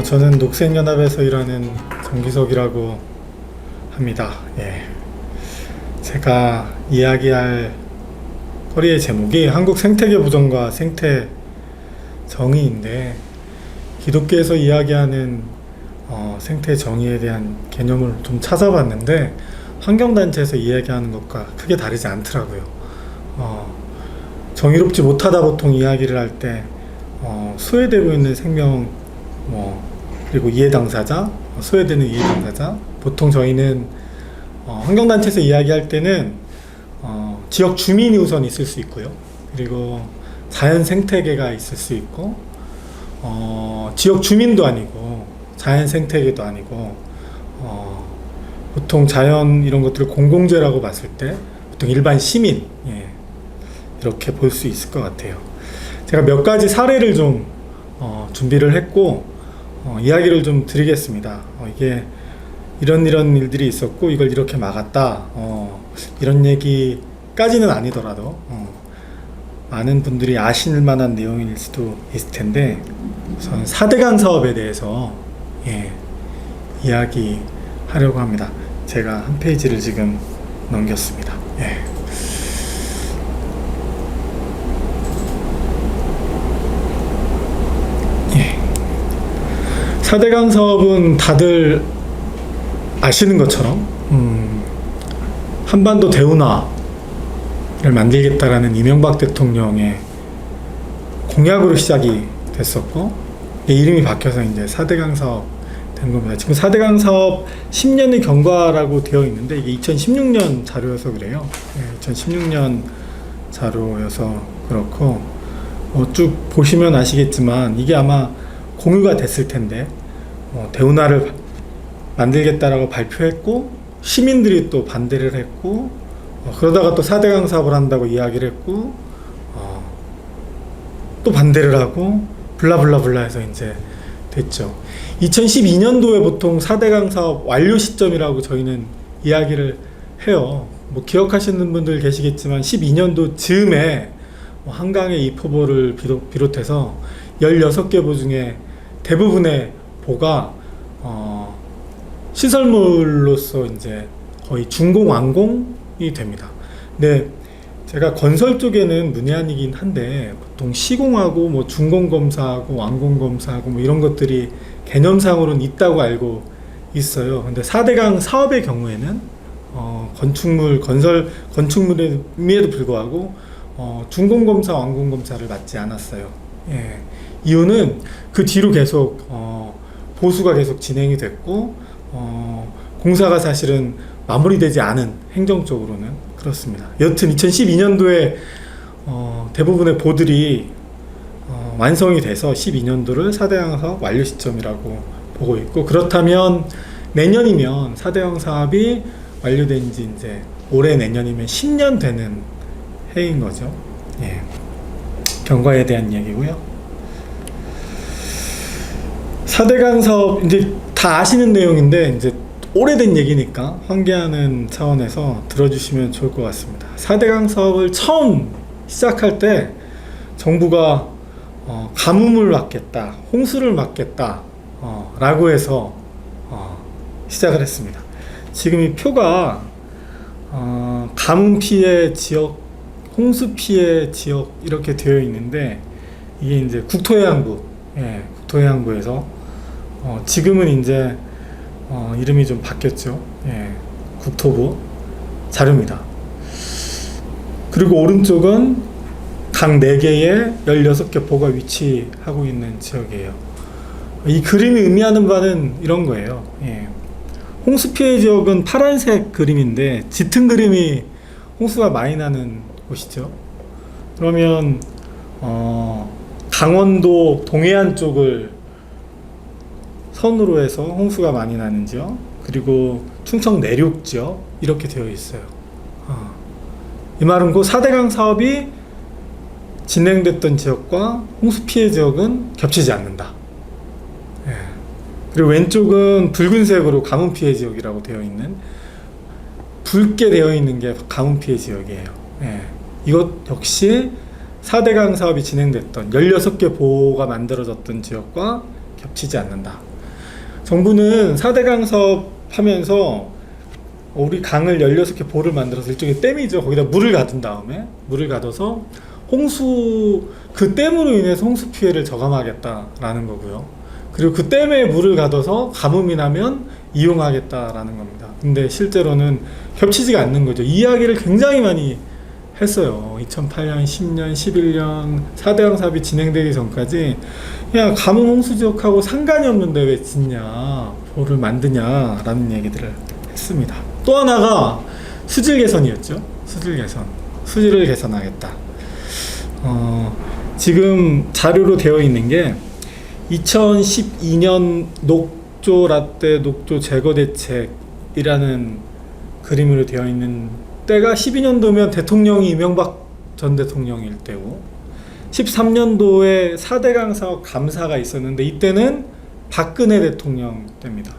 저는 녹색연합에서 일하는 정기석이라고 합니다. 예. 제가 이야기할 거리의 제목이 한국 생태계 보존과 생태 정의인데, 기독교에서 이야기하는 생태 정의에 대한 개념을 좀 찾아봤는데 환경단체에서 이야기하는 것과 크게 다르지 않더라고요. 정의롭지 못하다 보통 이야기를 할 때 소외되고 있는 생명, 그리고 이해당사자, 소외되는 이해당사자, 보통 저희는 환경단체에서 이야기할 때는 지역 주민이 우선 있을 수 있고요. 그리고 자연 생태계가 있을 수 있고, 지역 주민도 아니고 자연 생태계도 아니고, 보통 자연 이런 것들을 공공재라고 봤을 때 보통 일반 시민, 이렇게 볼 수 있을 것 같아요. 제가 몇 가지 사례를 좀 준비를 했고 이야기를 좀 드리겠습니다. 이게 이런 일들이 있었고 이걸 이렇게 막았다, 이런 얘기까지는 아니더라도 많은 분들이 아실 만한 내용일 수도 있을 텐데, 우선 4대강 사업에 대해서 이야기하려고 합니다. 제가 한 페이지를 지금 넘겼습니다. 4대강 사업은 다들 아시는 것처럼 한반도 대운하를 만들겠다라는 이명박 대통령의 공약으로 시작이 됐었고, 이름이 바뀌어서 이제 4대강 사업 된 겁니다. 지금 4대강 사업 10년의 경과라고 되어 있는데 이게 2016년 자료여서 그래요. 2016년 자료여서 그렇고, 쭉 보시면 아시겠지만 이게 아마 공유가 됐을 텐데, 대운하를 만들겠다라고 발표했고 시민들이 또 반대를 했고, 그러다가 또 4대강 사업을 한다고 이야기를 했고, 또 반대를 하고 블라블라블라 해서 이제 됐죠. 2012년도에 보통 4대강 사업 완료 시점이라고 저희는 이야기를 해요. 기억하시는 분들 계시겠지만 12년도 즈음에 한강의 이포보를 비롯해서 16개 보 중에 대부분의 보가 시설물로서 이제 거의 준공 완공이 됩니다. 근데 제가 건설 쪽에는 문외한이긴 한데 보통 시공하고 준공 검사하고 완공 검사하고 이런 것들이 개념상으로는 있다고 알고 있어요. 근데 4대강 사업의 경우에는 건축물임에도 불구하고 준공 검사, 완공 검사를 받지 않았어요. 이유는 그 뒤로 계속 보수가 계속 진행이 됐고, 공사가 사실은 마무리되지 않은, 행정적으로는 그렇습니다. 여튼 2012년도에 대부분의 보들이 완성이 돼서 12년도를 4대강 사업 완료 시점이라고 보고 있고, 그렇다면 내년이면 4대강 사업이 완료된 지 이제 올해 내년이면 10년 되는 해인 거죠. 경과에 대한 얘기고요. 4대강 사업 이제 다 아시는 내용인데 이제 오래된 얘기니까 환기하는 차원에서 들어주시면 좋을 것 같습니다. 4대강 사업을 처음 시작할 때 정부가 가뭄을 막겠다, 홍수를 막겠다 라고 해서 시작을 했습니다. 지금 이 표가 가뭄 피해 지역, 홍수 피해 지역 이렇게 되어 있는데, 이게 이제 국토해양부, 국토해양부에서 지금은 이제 이름이 좀 바뀌었죠. 국토부 자료입니다. 그리고 오른쪽은 강 4개에 16개 보가 위치하고 있는 지역이에요. 이 그림이 의미하는 바는 이런 거예요. 홍수 피해 지역은 파란색 그림인데 짙은 그림이 홍수가 많이 나는 곳이죠. 그러면 강원도 동해안 쪽을 선으로 해서 홍수가 많이 나는 지역, 그리고 충청 내륙 지역 이렇게 되어 있어요. 이 말은 그 4대강 사업이 진행됐던 지역과 홍수 피해 지역은 겹치지 않는다. 그리고 왼쪽은 붉은색으로 가뭄 피해 지역이라고 되어 있는, 붉게 되어 있는 게 가뭄 피해 지역이에요. 이것 역시 4대강 사업이 진행됐던 16개 보호가 만들어졌던 지역과 겹치지 않는다. 정부는 4대강 사업 하면서 우리 강을 16개 보를 만들어서 일종의 댐이죠. 거기다 물을 가둔 다음에 물을 가둬서 그 댐으로 인해서 홍수 피해를 저감하겠다라는 거고요. 그리고 그 댐에 물을 가둬서 가뭄이 나면 이용하겠다라는 겁니다. 근데 실제로는 겹치지가 않는 거죠. 이야기를 굉장히 많이 했어요. 2008년, 10년, 11년 4대강 사업이 진행되기 전까지 그냥 가뭄 홍수 지역하고 상관이 없는데 왜 짓냐, 보를 만드냐라는 얘기들을 했습니다. 또 하나가 수질 개선이었죠. 수질 개선. 수질을 개선하겠다. 지금 자료로 되어 있는 게 2012년 녹조 라떼 녹조 제거 대책이라는 그림으로 되어 있는 때가 12년도면 대통령이 이명박 전 대통령일 때고 13년도에 4대강 사업 감사가 있었는데 이때는 박근혜 대통령 때입니다.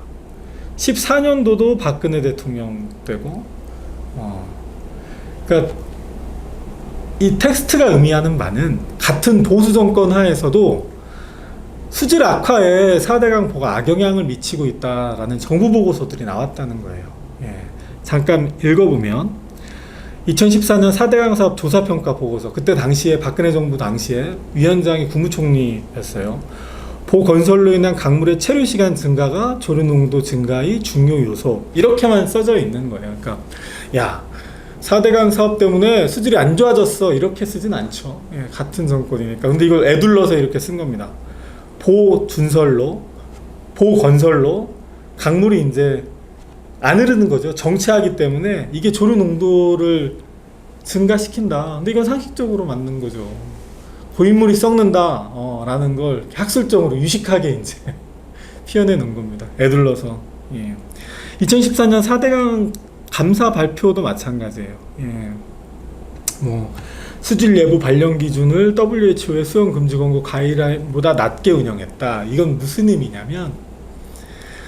14년도도 박근혜 대통령 때고 그러니까 이 텍스트가 의미하는 바는 같은 보수 정권 하에서도 수질 악화에 4대강 보가 악영향을 미치고 있다라는 정부 보고서들이 나왔다는 거예요. 예. 잠깐 읽어보면 2014년 4대강 사업 조사평가 보고서, 그때 당시에 박근혜 정부 당시에 위원장이 국무총리였어요. 보 건설로 인한 강물의 체류 시간 증가가 조류 농도 증가의 중요 요소, 이렇게만 써져 있는 거예요. 그러니까 야 4대강 사업 때문에 수질이 안 좋아졌어, 이렇게 쓰진 않죠. 예, 같은 정권이니까. 근데 이걸 애둘러서 이렇게 쓴 겁니다. 보 준설로, 보 건설로 강물이 이제 안 흐르는 거죠. 정체하기 때문에 이게 조류 농도를 증가시킨다. 근데 이건 상식적으로 맞는 거죠. 고인물이 썩는다 라는 걸 학술적으로 유식하게 이제 피워내 놓은 겁니다. 애둘러서. 예. 2014년 4대강 감사 발표도 마찬가지예요. 예. 뭐 수질 예보 발령 기준을 WHO의 수영 금지 권고 가이드라인보다 낮게 운영했다. 이건 무슨 의미냐면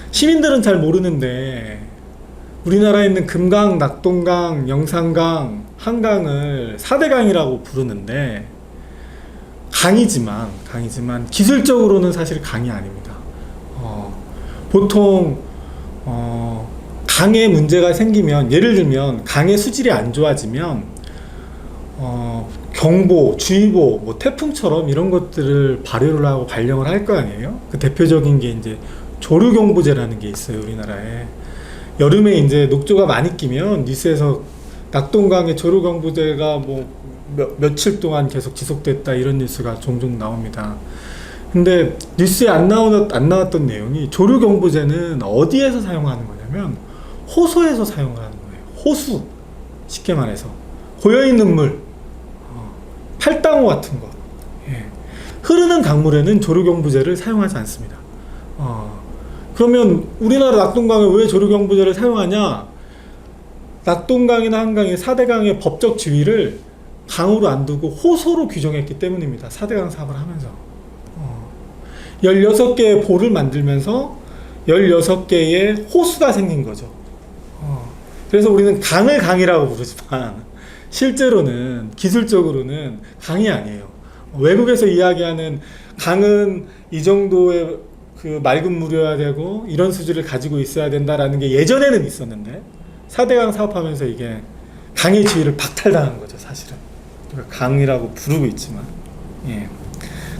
시민들은 잘 모르는데 우리나라에 있는 금강, 낙동강, 영산강, 한강을 4대강이라고 부르는데 강이지만 기술적으로는 사실 강이 아닙니다. 보통 강에 문제가 생기면, 예를 들면 강의 수질이 안 좋아지면 경보, 주의보, 뭐 태풍처럼 이런 것들을 발효를 하고 발령을 할 거 아니에요. 그 대표적인 게 이제 조류경보제라는 게 있어요. 우리나라에 여름에 이제 녹조가 많이 끼면 뉴스에서 낙동강의 조류경보제가 뭐 며칠 동안 계속 지속됐다, 이런 뉴스가 종종 나옵니다. 근데 뉴스에 안 나왔던 내용이, 조류경보제는 어디에서 사용하는 거냐면 호수에서 사용하는 거예요. 호수, 쉽게 말해서 고여있는 물, 팔당호 같은 거, 예. 흐르는 강물에는 조류경보제를 사용하지 않습니다. 그러면 우리나라 낙동강에 왜 조류경보제를 사용하냐? 낙동강이나 한강이 4대강의 법적 지위를 강으로 안 두고 호소로 규정했기 때문입니다. 4대강 사업을 하면서 16개의 보를 만들면서 16개의 호수가 생긴 거죠. 그래서 우리는 강을 강이라고 부르지만 실제로는, 기술적으로는 강이 아니에요. 외국에서 이야기하는 강은 이 정도의 그 맑은 물이어야 되고 이런 수질을 가지고 있어야 된다라는 게 예전에는 있었는데 4대강 사업하면서 이게 강의 지위를 박탈당한 거죠, 사실은. 그러니까 강이라고 부르고 있지만, 예.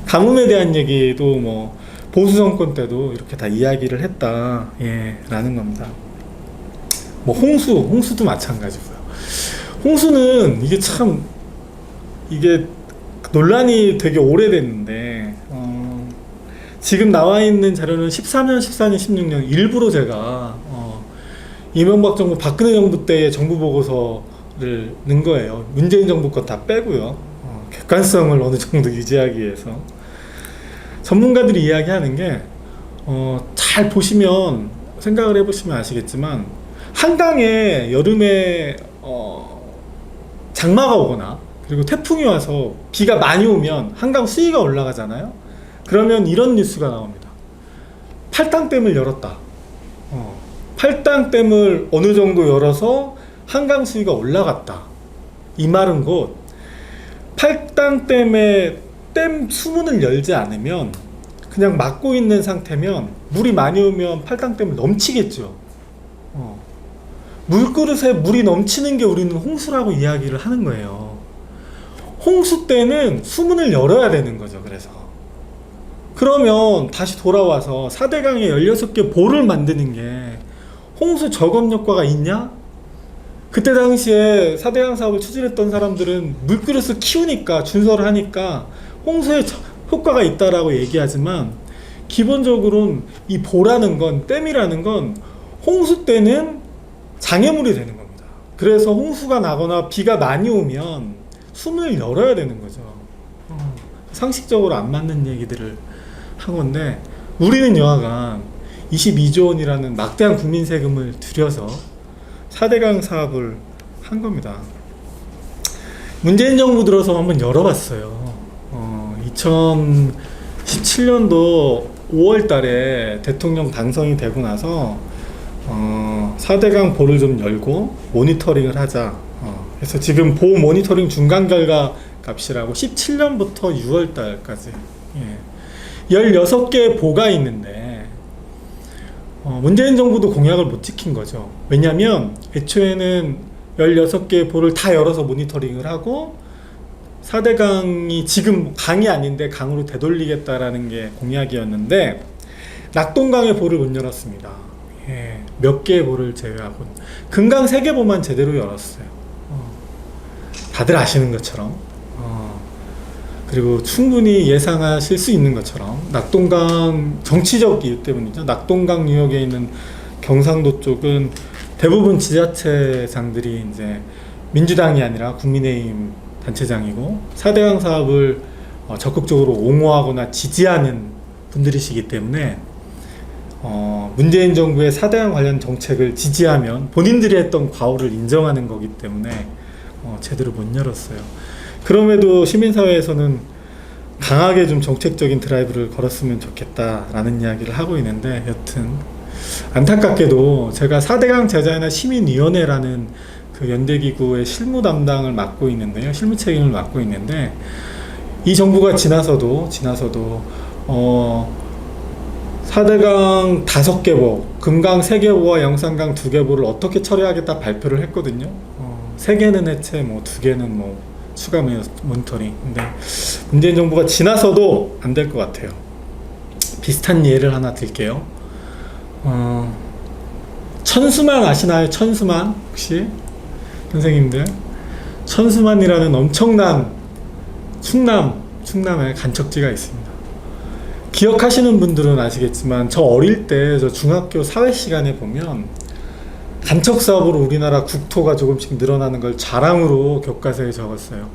가뭄에 대한 얘기도 뭐 보수 정권 때도 이렇게 다 이야기를 했다, 예, 라는 겁니다. 뭐 홍수도 마찬가지고요. 홍수는 이게 논란이 되게 오래됐는데 지금 나와 있는 자료는 13년, 14년, 16년 일부러 제가 이명박 정부, 박근혜 정부 때의 정부 보고서를 넣은 거예요. 문재인 정부 거 다 빼고요. 객관성을 어느 정도 유지하기 위해서. 전문가들이 이야기하는 게 잘 보시면, 생각을 해보시면 아시겠지만 한강에 여름에 장마가 오거나 그리고 태풍이 와서 비가 많이 오면 한강 수위가 올라가잖아요. 그러면 이런 뉴스가 나옵니다. 팔당댐을 열었다. 팔당댐을 어느 정도 열어서 한강 수위가 올라갔다. 이 말은 곧 팔당댐의 댐 수문을 열지 않으면 그냥 막고 있는 상태면 물이 많이 오면 팔당 때문에 넘치겠죠. 물그릇에 물이 넘치는 게 우리는 홍수라고 이야기를 하는 거예요. 홍수 때는 수문을 열어야 되는 거죠. 그래서 그러면 다시 돌아와서 4대강에 16개 보를 만드는 게 홍수 저감 효과가 있냐? 그때 당시에 4대강 사업을 추진했던 사람들은 물그릇을 키우니까, 준설을 하니까 홍수에 효과가 있다라고 얘기하지만, 기본적으로는 이 보라는 건, 댐이라는 건 홍수 때는 장애물이 되는 겁니다. 그래서 홍수가 나거나 비가 많이 오면 수문을 열어야 되는 거죠. 상식적으로 안 맞는 얘기들을 한 건데, 우리는 여하간 22조 원이라는 막대한 국민 세금을 들여서 4대강 사업을 한 겁니다. 문재인 정부 들어서 한번 열어봤어요. 2017년도 5월 달에 대통령 당선이 되고 나서 4대강 보를 좀 열고 모니터링을 하자. 그래서 지금 보 모니터링 중간 결과 값이라고 17년부터 6월 달까지 16개의 보가 있는데, 문재인 정부도 공약을 못 지킨 거죠. 왜냐면 애초에는 16개의 보를 다 열어서 모니터링을 하고 4대강이 지금 강이 아닌데 강으로 되돌리겠다라는 게 공약이었는데, 낙동강의 보를 못 열었습니다. 몇 개의 보를 제외하고 금강 3개 보만 제대로 열었어요. 다들 아시는 것처럼. 그리고 충분히 예상하실 수 있는 것처럼 낙동강, 정치적 이유 때문이죠. 낙동강 유역에 있는 경상도 쪽은 대부분 지자체장들이 이제 민주당이 아니라 국민의힘 단체장이고 4대강 사업을 적극적으로 옹호하거나 지지하는 분들이시기 때문에 문재인 정부의 4대강 관련 정책을 지지하면 본인들이 했던 과오를 인정하는 거기 때문에 제대로 못 열었어요. 그럼에도 시민사회에서는 강하게 좀 정책적인 드라이브를 걸었으면 좋겠다라는 이야기를 하고 있는데, 여튼 안타깝게도 제가 4대강 제자연화 시민위원회라는 그 연대기구의 실무 담당을 맡고 있는데요. 실무 책임을 맡고 있는데, 이 정부가 지나서도 4대강 5개 보, 금강 3개 보와 영산강 2개 보를 어떻게 처리하겠다 발표를 했거든요. 3개는 해체, 2개는 추가 모니터링. 근데 문재인 정부가 지나서도 안 될 것 같아요. 비슷한 예를 하나 들게요. 천수만 아시나요? 천수만? 혹시? 선생님들? 천수만이라는 엄청난 충남에 간척지가 있습니다. 기억하시는 분들은 아시겠지만, 저 어릴 때 저 중학교 사회 시간에 보면 간척 사업으로 우리나라 국토가 조금씩 늘어나는 걸 자랑으로 교과서에 적었어요.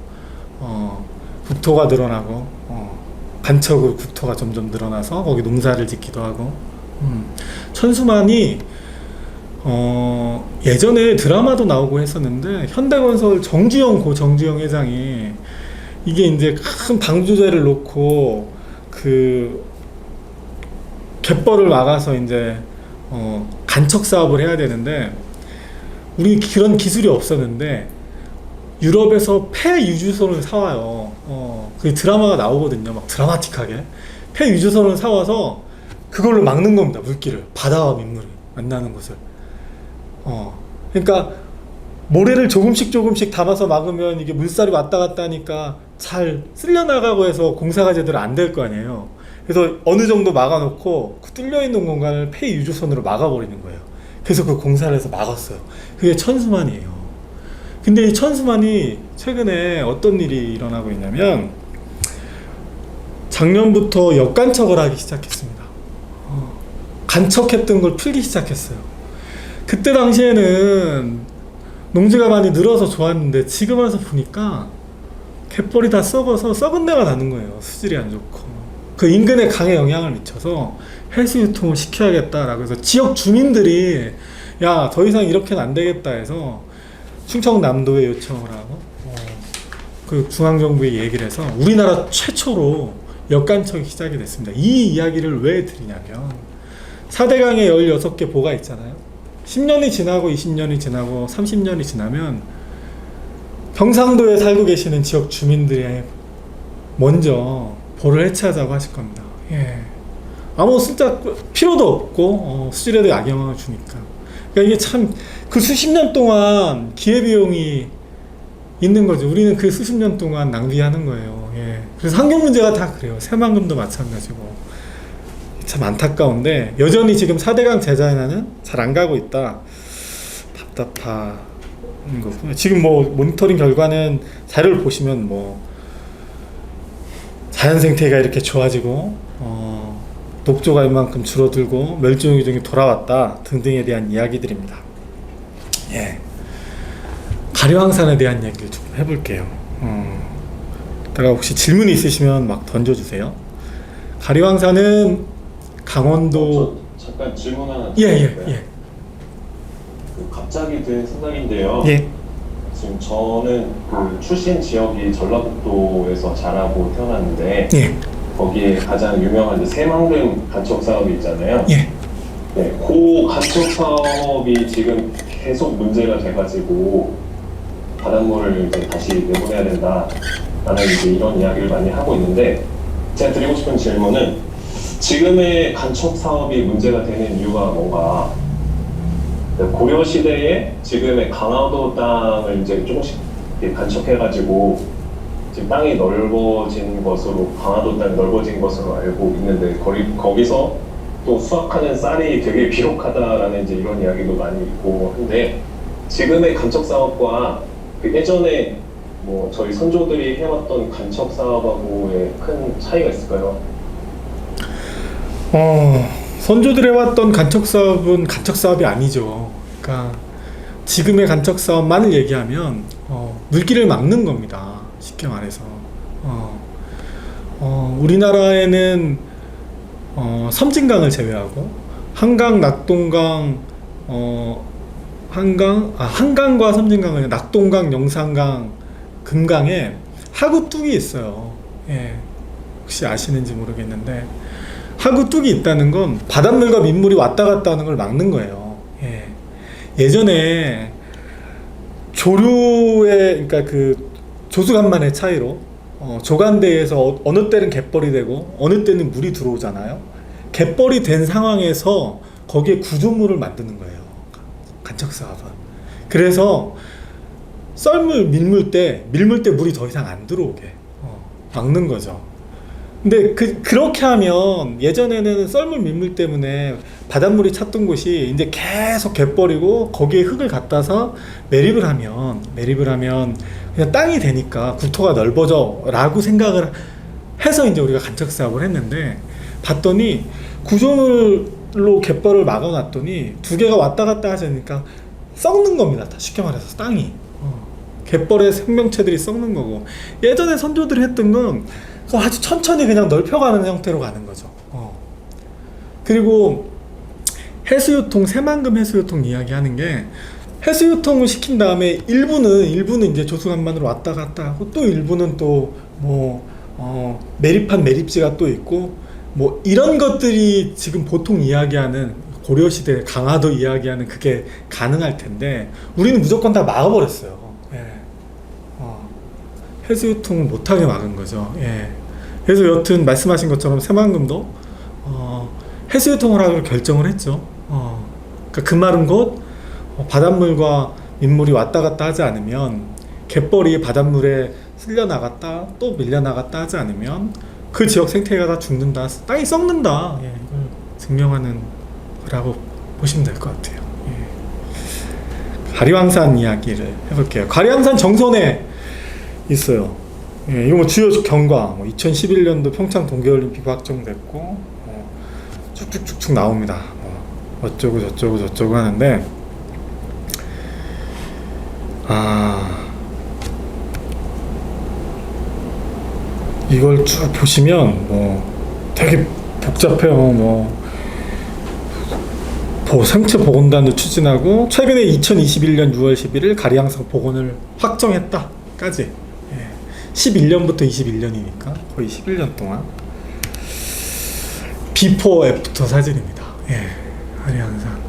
국토가 늘어나고 간척으로 국토가 점점 늘어나서 거기 농사를 짓기도 하고. 천수만이 예전에 드라마도 나오고 했었는데, 현대건설 정주영 회장이 이게 이제 큰 방조제를 놓고 그 갯벌을 막아서 이제 간척 사업을 해야 되는데, 우리 그런 기술이 없었는데 유럽에서 폐 유주선을 사와요. 그 드라마가 나오거든요. 막 드라마틱하게 폐 유주선을 사와서 그걸로 막는 겁니다. 물길을, 바다와 민물이 만나는 곳을. 그러니까 모래를 조금씩 담아서 막으면 이게 물살이 왔다 갔다 하니까 잘 쓸려나가고 해서 공사가 제대로 안 될 거 아니에요. 그래서 어느 정도 막아놓고 그 뚫려있는 공간을 폐 유주선으로 막아버리는 거예요. 그래서 그 공사를 해서 막았어요. 그게 천수만이에요. 근데 이 천수만이 최근에 어떤 일이 일어나고 있냐면, 작년부터 역간척을 하기 시작했습니다. 간척했던 걸 풀기 시작했어요. 그때 당시에는 농지가 많이 늘어서 좋았는데, 지금 와서 보니까 갯벌이 다 썩어서 썩은 데가 나는 거예요. 수질이 안 좋고. 그 인근의 강에 영향을 미쳐서 해수 유통을 시켜야겠다라고 해서 지역 주민들이 야, 더 이상 이렇게는 안 되겠다 해서 충청남도에 요청을 하고 그 중앙정부에 얘기를 해서 우리나라 최초로 역간척이 시작이 됐습니다. 이 이야기를 왜 드리냐면, 4대강에 16개 보가 있잖아요. 10년이 지나고 20년이 지나고 30년이 지나면 경상도에 살고 계시는 지역 주민들이 먼저 보를 해체하자고 하실 겁니다. 아무 진짜 필요도 없고 수질에도 악영향을 주니까. 그러니까 이게 참 그 수십 년 동안 기회비용이 있는 거죠. 우리는 그 수십 년 동안 낭비하는 거예요. 예. 그래서 환경 문제가 다 그래요. 새만금도 마찬가지고. 참 안타까운데 여전히 지금 4대강 재자연화는 잘 안 가고 있다. 답답한 거고요. 지금 뭐 모니터링 결과는 자료를 보시면 뭐 자연 생태가 이렇게 좋아지고 녹조가 이만큼 줄어들고 멸종 위종이 돌아왔다 등등에 대한 이야기들입니다. 예. 가려황산에 대한 얘기를 좀 해볼게요. 이따가 혹시 질문이 있으시면 막 던져주세요. 가려황산은 강원도. 잠깐 질문 하나 예. 갑자기 든 생각인데요. 예. 지금 저는 그 출신 지역이 전라북도에서 자라고 태어났는데 예. 거기에 가장 유명한 새만금 간척 사업이 있잖아요. 예. 네, 그 간척 사업이 지금 계속 문제가 돼가지고 바닷물을 이제 다시 내보내야 된다라는 이제 이런 이야기를 많이 하고 있는데 제가 드리고 싶은 질문은 지금의 간척 사업이 문제가 되는 이유가 뭔가 고려 시대에 지금의 강화도 땅을 이제 조금씩 간척해가지고 지금 땅이 넓어진 것으로 강화도 땅이 넓어진 것으로 알고 있는데 거기서 또 수확하는 쌀이 되게 비록하다라는 이제 이런 이야기도 많이 있고 한데 지금의 간척 사업과 그 예전에 뭐 저희 선조들이 해왔던 간척 사업하고의 큰 차이가 있을까요? 선조들이 해왔던 간척 사업은 간척 사업이 아니죠. 그러니까 지금의 간척 사업만을 얘기하면 물길을 막는 겁니다. 쉽게 말해서 우리나라에는 섬진강을 제외하고 한강, 낙동강, 한강과 섬진강은 낙동강, 영산강, 금강에 하구 뚝이 있어요. 예, 혹시 아시는지 모르겠는데 하구 뚝이 있다는 건 바닷물과 민물이 왔다 갔다 하는 걸 막는 거예요. 예. 예전에 조류의 그러니까 그 조수간만의 차이로 조간대에서 어느 때는 갯벌이 되고 어느 때는 물이 들어오잖아요. 갯벌이 된 상황에서 거기에 구조물을 만드는 거예요. 간척 사업은. 그래서 썰물 밀물 때 물이 더 이상 안 들어오게 막는 거죠. 근데 그렇게 하면 예전에는 썰물 밀물 때문에 바닷물이 찼던 곳이 이제 계속 갯벌이고 거기에 흙을 갖다서 매립을 하면 그냥 땅이 되니까 국토가 넓어져 라고 생각을 해서 이제 우리가 간척 사업을 했는데 봤더니 구조물로 갯벌을 막아놨더니 두 개가 왔다 갔다 하자니까 썩는 겁니다. 다 쉽게 말해서 땅이 갯벌의 생명체들이 썩는 거고 예전에 선조들이 했던 건 아주 천천히 그냥 넓혀가는 형태로 가는 거죠. 그리고 해수유통, 새만금 해수유통 이야기하는 게 해수유통을 시킨 다음에 일부는 이제 조수간만으로 왔다 갔다 하고 또 일부는 또 매립한 매립지가 또 있고 뭐 이런 것들이 지금 보통 이야기하는 고려시대 강화도 이야기하는 그게 가능할 텐데 우리는 무조건 다 막아버렸어요. 예. 해수유통을 못하게 막은 거죠. 예. 그래서 여튼 말씀하신 것처럼 새만금도 해수유통을 하기로 결정을 했죠. 그러니까 그 말은 곧 바닷물과 민물이 왔다 갔다 하지 않으면 갯벌이 바닷물에 쓸려 나갔다 또 밀려 나갔다 하지 않으면 그 지역 생태계가 다 죽는다, 땅이 썩는다. 예, 이걸 증명하는 거라고 보시면 될 것 같아요. 예. 가리왕산 이야기를 해볼게요. 가리왕산 정선에 있어요. 예, 이거 뭐 주요 경과 2011년도 평창 동계올림픽 확정됐고 쭉쭉쭉쭉 나옵니다. 어쩌고 저쩌고 하는데 이걸 쭉 보시면 되게 복잡해요. 생체 보건단도 추진하고 최근에 2021년 6월 11일 가리왕산 복원을 확정했다까지 11년부터 21년이니까 거의 11년 동안 비포 애프터 사진입니다. 예, 가리왕산.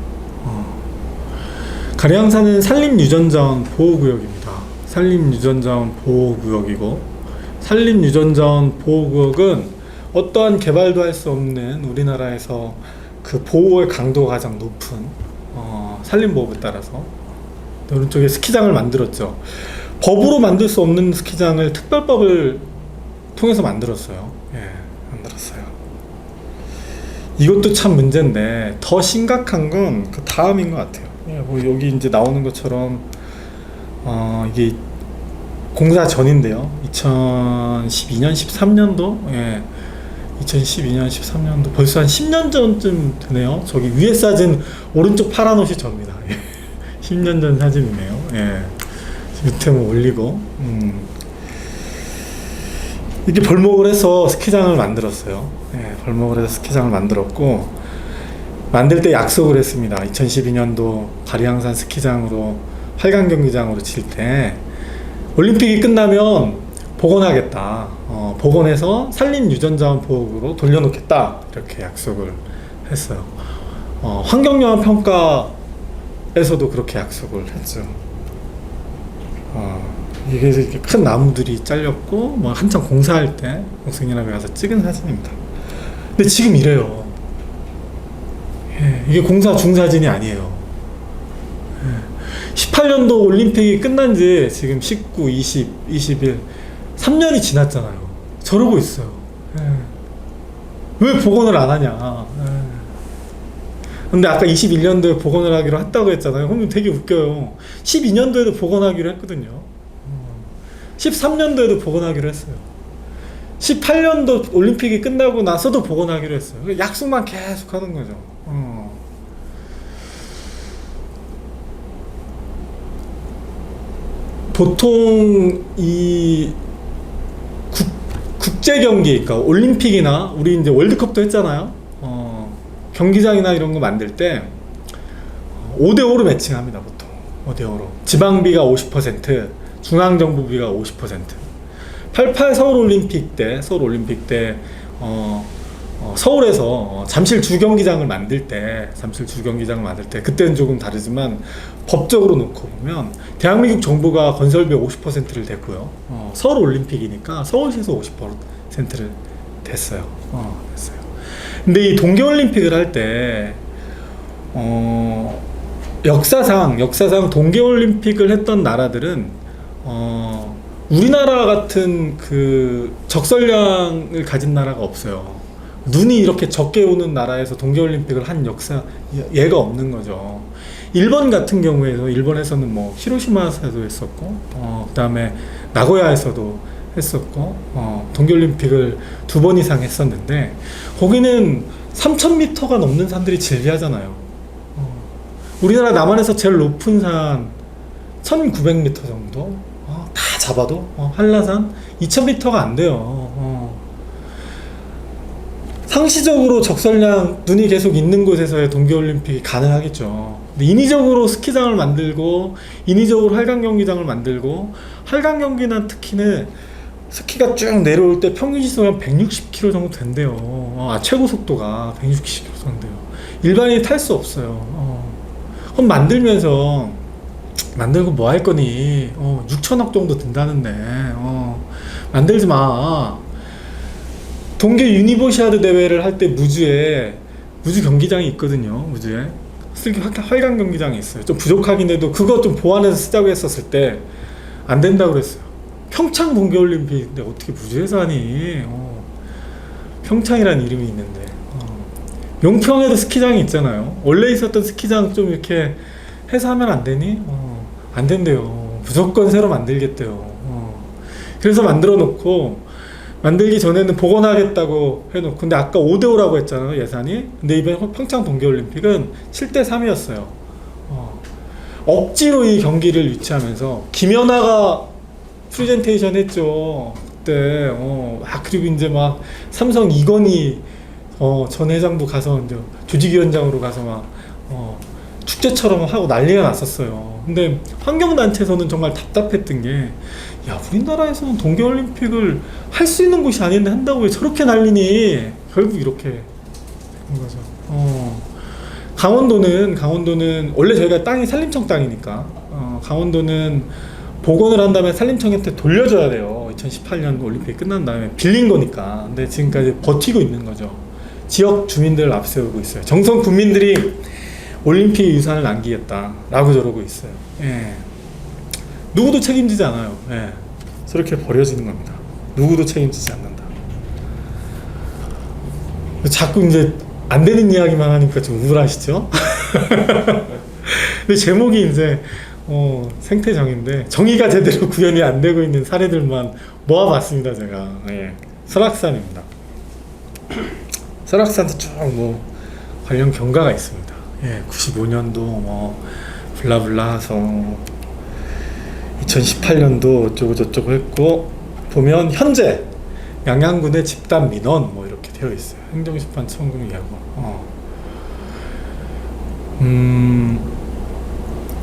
가리왕산은 산림유전자원 보호구역입니다. 산림유전자원 보호구역이고 산림유전자원 보호구역은 어떠한 개발도 할 수 없는 우리나라에서 그 보호의 강도가 가장 높은 산림보호에 따라서 이런 쪽에 스키장을 만들었죠. 법으로 만들 수 없는 스키장을 특별법을 통해서 만들었어요. 예, 만들었어요. 이것도 참 문제인데 더 심각한 건 그 다음인 것 같아요. 예, 뭐 여기 이제 나오는 것처럼 이게 공사 전인데요. 2012년, 13년도, 예, 2012년, 13년도 벌써 한 10년 전쯤 되네요. 저기 위에 사진 오른쪽 파란 옷이 접니다. 예. 10년 전 사진이네요. 예. 밑에 뭐 올리고 이렇게 벌목을 해서 스키장을 만들었어요. 예, 벌목을 해서 스키장을 만들었고 만들 때 약속을 했습니다. 2012년도 가리항산 스키장으로 활강 경기장으로 칠 때 올림픽이 끝나면 복원하겠다. 복원해서 산림유전자원 보호구로 돌려놓겠다. 이렇게 약속을 했어요. 환경영향 평가에서도 그렇게 약속을 했죠. 이게 이렇게 큰 나무들이 잘렸고 뭐 한참 공사할 때 공승연합에 가서 찍은 사진입니다. 근데 지금 이래요. 예, 이게 공사 중사진이 아니에요. 18년도 올림픽이 끝난 지 지금 19, 20, 21 3년이 지났잖아요. 저러고 있어요. 예. 왜 복원을 안 하냐. 예. 근데 아까 21년도에 복원을 하기로 했다고 했잖아요. 그럼 되게 웃겨요. 12년도에도 복원하기로 했거든요. 13년도에도 복원하기로 했어요. 18년도 올림픽이 끝나고 나서도 복원하기로 했어요. 약속만 계속 하는 거죠. 보통 이 국제 경기, 그러니까 올림픽이나 우리 이제 월드컵도 했잖아요. 경기장이나 이런 거 만들 때 5대5로 매칭합니다. 보통 5대5로 지방비가 50%, 중앙정부비가 50%. 88 서울올림픽 때 서울에서 잠실 주경기장을 만들 때 그때는 조금 다르지만 법적으로 놓고 보면 대한민국 정부가 건설비 50%를 댔고요. 서울올림픽이니까 서울시에서 50%를 됐어요. 근데 이 동계올림픽을 할 때 역사상 동계올림픽을 했던 나라들은 우리나라 같은 그 적설량을 가진 나라가 없어요. 눈이 이렇게 적게 오는 나라에서 동계올림픽을 한 예가 없는 거죠. 일본 같은 경우에도 일본에서는 뭐 히로시마에서도 했었고 그 다음에 나고야에서도 했었고 동계올림픽을 2번 이상 했었는데 거기는 3,000m가 넘는 산들이 즐비하잖아요. 우리나라 남한에서 제일 높은 산 1,900m 정도 다 잡아도 한라산 2,000m가 안 돼요. 상시적으로 적설량 눈이 계속 있는 곳에서의 동계올림픽이 가능하겠죠. 근데 인위적으로 스키장을 만들고 인위적으로 활강경기장을 만들고 활강경기는 특히는 스키가 쭉 내려올 때 평균 시속이 한 160km 정도 된대요. 최고 속도가 160km 정도 돼요. 일반인이 탈 수 없어요. 그럼 만들고 뭐 할 거니? 6천억 정도 든다는데 만들지 마. 동계 유니버시아드 대회를 할 때 무주 경기장이 있거든요. 무주에 활강 경기장이 있어요. 좀 부족하긴 해도 그거 좀 보완해서 쓰자고 했었을 때 안 된다고 그랬어요. 평창 동계올림픽인데 어떻게 무주에서 하니? 평창이라는 이름이 있는데 용평에도 스키장이 있잖아요. 원래 있었던 스키장 좀 이렇게 해서 하면 안 되니? 안 된대요. 무조건 새로 만들겠대요. 그래서 만들어 놓고 만들기 전에는 복원하겠다고 해놓고 근데 아까 5대5라고 했잖아요. 예산이. 근데 이번 평창 동계올림픽은 7대3이었어요. 억지로 이 경기를 유치하면서 김연아가 프레젠테이션 했죠. 그때 그리고 이제 막 삼성 이건희 전 회장도 가서 이제 조직위원장으로 가서 막 축제처럼 하고 난리가 났었어요. 근데 환경단체에서는 정말 답답했던 게 야 우리나라에서는 동계올림픽을 할 수 있는 곳이 아닌데 한다고 왜 저렇게 난리니? 결국 이렇게 된 거죠. 강원도는 원래 저희가 땅이 산림청 땅이니까 강원도는 복원을 한 다음에 산림청한테 돌려줘야 돼요. 2018년 올림픽이 끝난 다음에 빌린 거니까. 근데 지금까지 버티고 있는 거죠. 지역 주민들을 앞세우고 있어요. 정성 국민들이 올림픽 유산을 남기겠다라고 저러고 있어요. 예. 누구도 책임지지 않아요. 예. 저렇게 버려지는 겁니다. 누구도 책임지지 않는다. 자꾸 이제 안 되는 이야기만 하니까 좀 우울하시죠? 근데 제목이 이제 생태정의인데 정의가 제대로 구현이 안 되고 있는 사례들만 모아봤습니다. 제가. 예. 설악산입니다. 설악산도 쭉 뭐 관련 경과가 있습니다. 예, 95년도 뭐 블라블라 해서 2018년도 어쩌고 저쩌고 했고, 보면 현재 양양군의 집단 민원 뭐 이렇게 되어 있어요. 행정심판 청구 예고.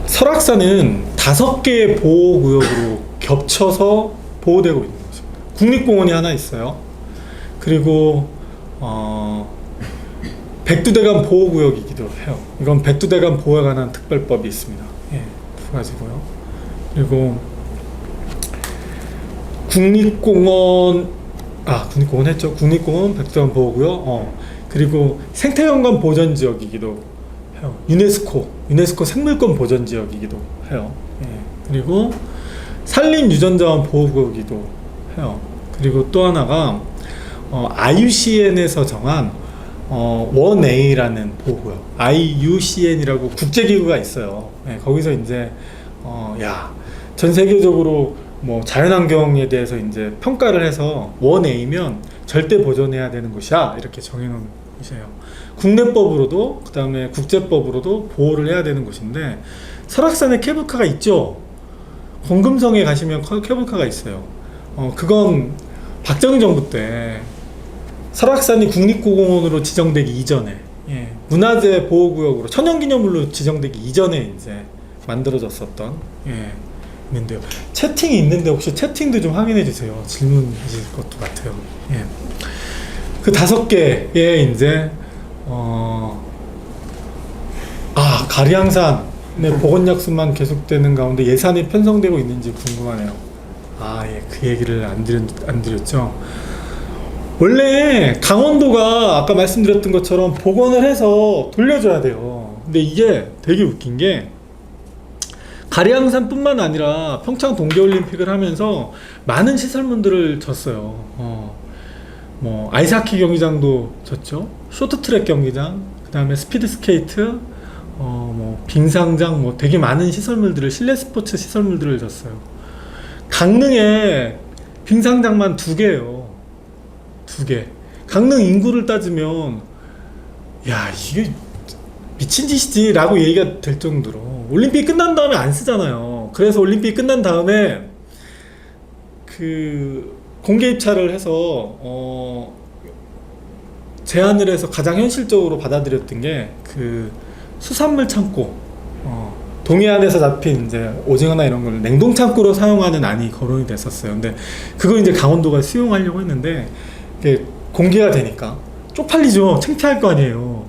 설악산은 5개의 보호구역으로 겹쳐서 보호되고 있는 것입니다. 국립공원이 하나 있어요. 그리고 백두대간 보호구역이기도 해요. 이건 백두대간 보호에 관한 특별법이 있습니다. 예, 2가지고요. 그리고 국립공원 했죠. 국립공원, 백두대간 보호구역. 그리고 생태경관 보전지역이기도 해요. 유네스코 생물권 보전지역이기도 해요. 예, 그리고 산림유전자원 보호구역이기도 해요. 그리고 또 하나가 IUCN에서 정한 1A라는 보호구역, IUCN이라고 국제기구가 있어요. 네, 거기서 이제 전 세계적으로 뭐 자연환경에 대해서 이제 평가를 해서 1A면 절대 보존해야 되는 곳이야, 이렇게 정해놓은 곳이에요. 국내법으로도 그 다음에 국제법으로도 보호를 해야 되는 곳인데, 설악산에 케이블카가 있죠. 권금성에 가시면 케이블카가 있어요. 그건 박정희 정부 때 설악산이 국립공원으로 지정되기 이전에, 예, 문화재 보호구역으로 천연기념물로 지정되기 이전에 이제 만들어졌었던, 예, 있는데요. 채팅이 있는데 혹시 채팅도 좀 확인해 주세요. 질문이실 것도 같아요. 예. 그 5개의 이제 가리양산의 보건약수만 계속되는 가운데 예산이 편성되고 있는지 궁금하네요. 예, 그 얘기를 안 드렸죠. 원래 강원도가 아까 말씀드렸던 것처럼 복원을 해서 돌려줘야 돼요. 근데 이게 되게 웃긴 게, 가리양산 뿐만 아니라 평창 동계올림픽을 하면서 많은 시설물들을 졌어요. 뭐 아이스하키 경기장도 졌죠. 쇼트트랙 경기장, 그 다음에 스피드스케이트, 뭐 빙상장, 뭐 되게 많은 시설물들을, 실내 스포츠 시설물들을 졌어요. 강릉에 빙상장만 2개예요. 2개. 강릉 인구를 따지면 이게 미친 짓이지 라고 얘기가 될 정도로, 올림픽 끝난 다음에 안 쓰잖아요. 그래서 올림픽 끝난 다음에 그 공개 입찰을 해서 제안을 해서 가장 현실적으로 받아들였던 게 그 수산물 창고, 동해안에서 잡힌 이제 오징어나 이런 걸 냉동 창고로 사용하는 안이 거론이 됐었어요. 근데 그걸 이제 강원도가 수용하려고 했는데, 이게 공개가 되니까 쪽팔리죠. 창피할 거 아니에요.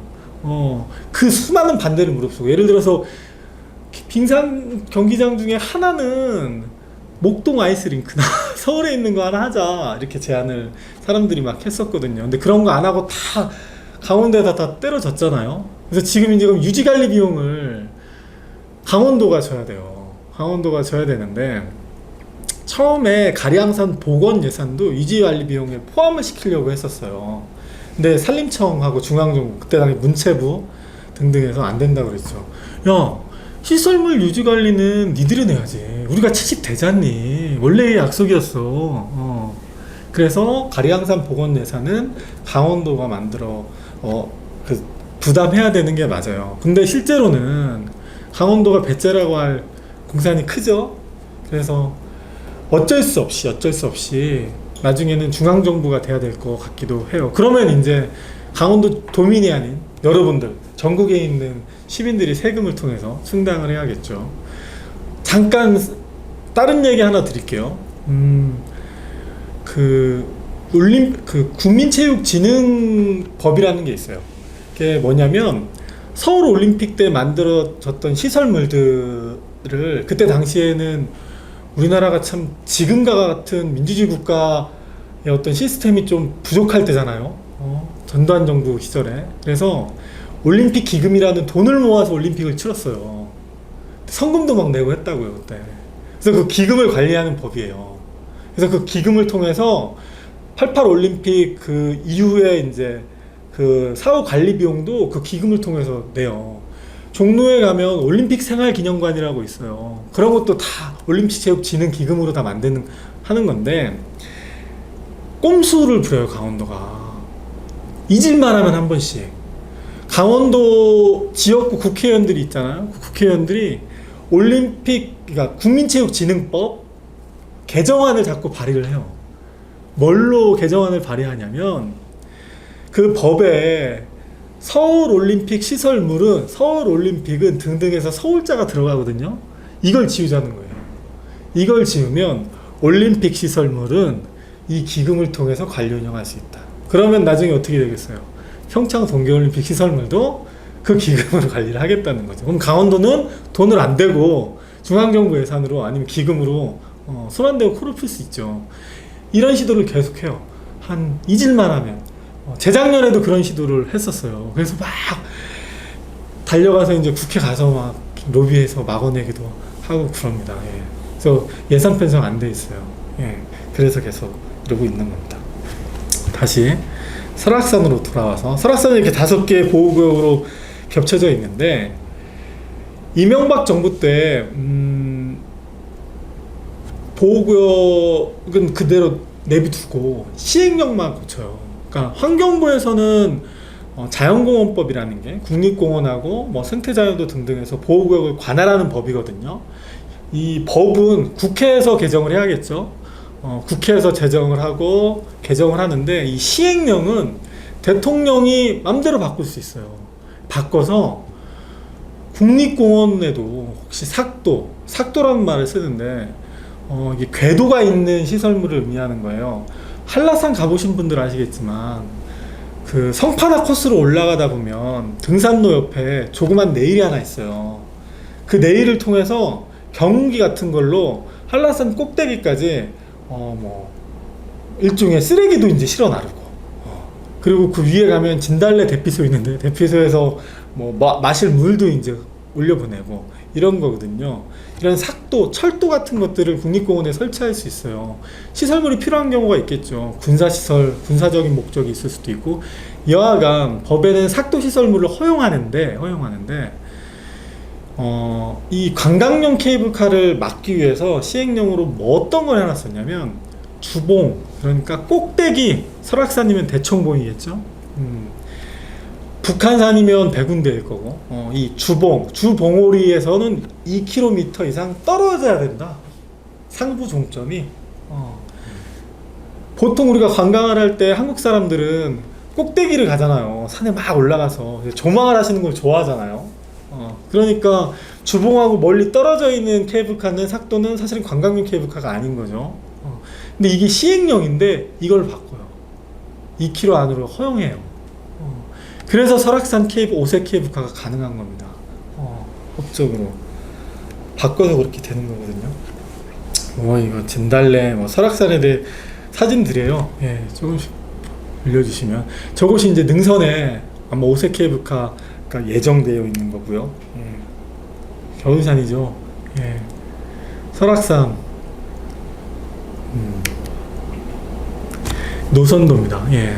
그 수많은 반대를 무릅쓰고, 예를 들어서 빙상 경기장 중에 하나는 목동 아이스링크나 서울에 있는 거 하나 하자, 이렇게 제안을 사람들이 막 했었거든요. 근데 그런 거 안 하고 다 강원도에다 다 때려졌잖아요. 그래서 지금 이제 유지관리 비용을 강원도가 져야 돼요. 강원도가 져야 되는데, 처음에 가리양산 복원 예산도 유지관리 비용에 포함을 시키려고 했었어요. 근데 산림청하고 중앙정부, 그때 당시 문체부 등등해서 안 된다고 그랬죠. 시설물 유지관리는 니들이 내야지, 우리가 채집되잖니, 원래의 약속이었어. 그래서 가리양산 복원 예산은 강원도가 만들어 부담해야 되는 게 맞아요. 근데 실제로는 강원도가 배째라고 할 공산이 크죠. 그래서 어쩔 수 없이 나중에는 중앙정부가 돼야 될 것 같기도 해요. 그러면 이제 강원도 도민이 아닌 여러분들, 전국에 있는 시민들이 세금을 통해서 충당을 해야겠죠. 잠깐 다른 얘기 하나 드릴게요. 그 국민체육진흥법이라는 게 있어요. 그게 뭐냐면, 서울 올림픽 때 만들어졌던 시설물들을, 그때 당시에는 우리나라가 참 지금과 같은 민주주의 국가의 어떤 시스템이 좀 부족할 때잖아요. 전두환 정부 시절에. 그래서 올림픽 기금이라는 돈을 모아서 올림픽을 치렀어요. 성금도 막 내고 했다고요, 그때. 그래서 그 기금을 관리하는 법이에요. 그래서 그 기금을 통해서 88 올림픽 그 이후에 이제 그 사후 관리 비용도 그 기금을 통해서 내요. 종로에 가면 올림픽 생활기념관이라고 있어요. 그런 것도 다 올림픽체육진흥기금으로 다 하는 건데, 꼼수를 부려요, 강원도가. 잊을만 하면 한 번씩. 강원도 지역구 국회의원들이 있잖아요. 그 국회의원들이 올림픽, 그러니까 국민체육진흥법 개정안을 자꾸 발의를 해요. 뭘로 개정안을 발의하냐면, 그 법에 서울올림픽은 등등해서 서울자가 들어가거든요. 이걸 지우자는 거예요. 이걸 지우면 올림픽 시설물은 이 기금을 통해서 관리 운영할 수 있다. 그러면 나중에 어떻게 되겠어요? 평창 동계올림픽 시설물도 그 기금으로 관리를 하겠다는 거죠. 그럼 강원도는 돈을 안 대고 중앙정부 예산으로 아니면 기금으로 손 안 대고 코를 풀 수 있죠. 이런 시도를 계속해요. 한 잊을만 하면. 재작년에도 그런 시도를 했었어요. 그래서 막 달려가서 이제 국회 가서 막 로비해서 막아내기도 하고 그럽니다. 예. 그래서 예산 편성 안 돼 있어요. 예. 그래서 계속 이러고 있는 겁니다. 다시 설악산으로 돌아와서, 설악산은 이렇게 5개의 보호구역으로 겹쳐져 있는데, 이명박 정부 때 보호구역은 그대로 내비두고 시행령만 고쳐요. 그러니까 환경부에서는 자연공원법이라는 게 국립공원하고 뭐 생태자연도 등등해서 보호구역을 관할하는 법이거든요. 이 법은 국회에서 개정을 해야겠죠. 국회에서 제정을 하고 개정을 하는데, 이 시행령은 대통령이 맘대로 바꿀 수 있어요. 바꿔서 국립공원에도 혹시 삭도라는 말을 쓰는데, 이게 궤도가 있는 시설물을 의미하는 거예요. 한라산 가보신 분들 아시겠지만, 그 성판화 코스로 올라가다 보면 등산로 옆에 조그만 내일이 하나 있어요. 그 내일을 통해서 경운기 같은 걸로 한라산 꼭대기까지 일종의 쓰레기도 이제 실어 나르고, 그리고 그 위에 가면 진달래 대피소 있는데 대피소에서 마실 물도 이제 올려보내고 이런 거거든요. 이런 삭도, 철도 같은 것들을 국립공원에 설치할 수 있어요. 시설물이 필요한 경우가 있겠죠. 군사시설, 군사적인 목적이 있을 수도 있고. 여하간 법에는 삭도 시설물을 허용하는데 이 관광용 케이블카를 막기 위해서 시행령으로 어떤 걸 해놨었냐면, 주봉, 그러니까 꼭대기, 설악산이면 대청봉이겠죠. 북한산이면 백운대일 거고, 이 주봉오리에서는 2km 이상 떨어져야 된다. 상부 종점이. 보통 우리가 관광을 할 때 한국 사람들은 꼭대기를 가잖아요. 산에 막 올라가서 조망을 하시는 걸 좋아하잖아요. 그러니까 주봉하고 멀리 떨어져 있는 케이블카는, 삭도는 사실은 관광용 케이블카가 아닌 거죠. 근데 이게 시행령인데 이걸 바꿔요. 2km 안으로 허용해요. 그래서 설악산 케이블 5세 케이블카가 가능한 겁니다. 법적으로 바꿔서 그렇게 되는 거거든요. 이거 진달래, 설악산에 대해 사진 드려요. 예, 조금씩 올려주시면. 저곳이 이제 능선에 아마 5세 케이블카가 예정되어 있는 거고요. 예, 겨울산이죠. 예, 설악산 노선도입니다. 예.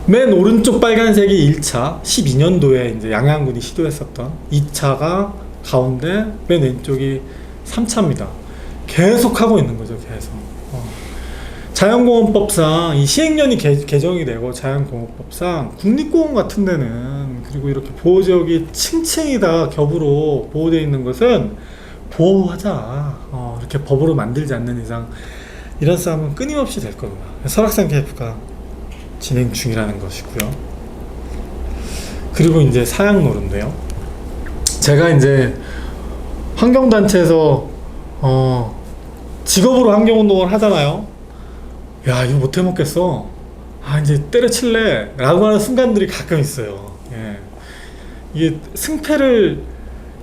맨 오른쪽 빨간색이 1차, 12년도에 이제 양양군이 시도했었던 2차가 가운데, 맨 왼쪽이 3차입니다. 계속 하고 있는 거죠, 계속. 자연공원법상 이 시행령이 개정이 되고, 자연공원법상 국립공원 같은 데는, 그리고 이렇게 보호지역이 층층이 다 겹으로 보호되어 있는 것은 보호하자. 이렇게 법으로 만들지 않는 이상 이런 싸움은 끊임없이 될 겁니다. 설악산 케이블카 진행 중이라는 것이고요. 그리고 이제 사양로인데요. 제가 이제 환경단체에서 직업으로 환경운동을 하잖아요. 야, 이거 못 해먹겠어. 이제 때려칠래. 라고 하는 순간들이 가끔 있어요. 예. 이게 승패를